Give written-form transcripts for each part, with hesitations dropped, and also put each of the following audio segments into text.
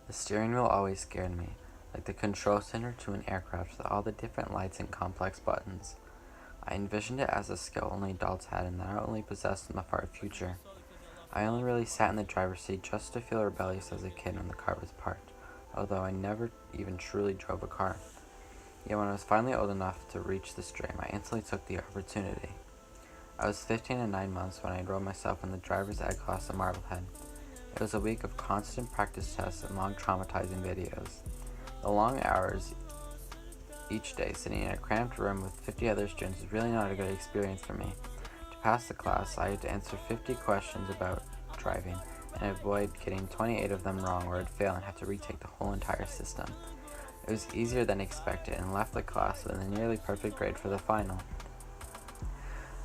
The steering wheel always scared me, like the control center to an aircraft with all the different lights and complex buttons. I envisioned it as a skill only adults had and that I only possessed in the far future. I only really sat in the driver's seat just to feel rebellious as a kid when the car was parked, although I never even truly drove a car. Yet when I was finally old enough to reach this dream, I instantly took the opportunity. I was 15 and 9 months when I enrolled myself in the driver's ed class at Marblehead. It was a week of constant practice tests and long traumatizing videos. The long hours each day sitting in a cramped room with 50 other students was really not a good experience for me. To pass the class, I had to answer 50 questions about driving and avoid getting 28 of them wrong or I'd fail and have to retake the whole entire system. It was easier than expected and left the class with a nearly perfect grade for the final.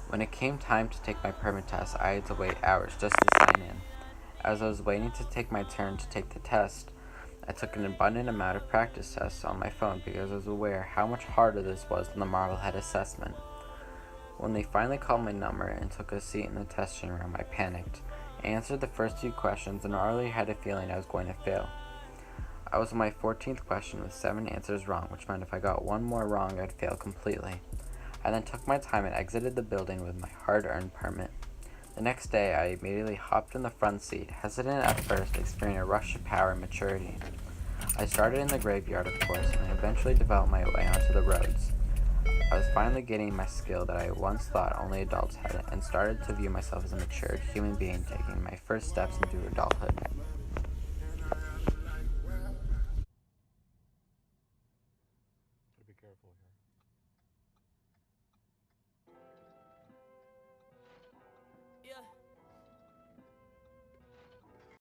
When it came time to take my permit test, I had to wait hours just to sign in. As I was waiting to take my turn to take the test, I took an abundant amount of practice tests on my phone because I was aware how much harder this was than the Marblehead assessment. When they finally called my number and took a seat in the testing room, I panicked. I answered the first few questions and already had a feeling I was going to fail. I was on my 14th question with 7 answers wrong, which meant if I got one more wrong, I'd fail completely. I then took my time and exited the building with my hard-earned permit. The next day, I immediately hopped in the front seat, hesitant at first, experiencing a rush of power and maturity. I started in the graveyard, of course, and eventually developed my way onto the roads. I was finally getting my skill that I once thought only adults had, and started to view myself as a matured human being taking my first steps into adulthood.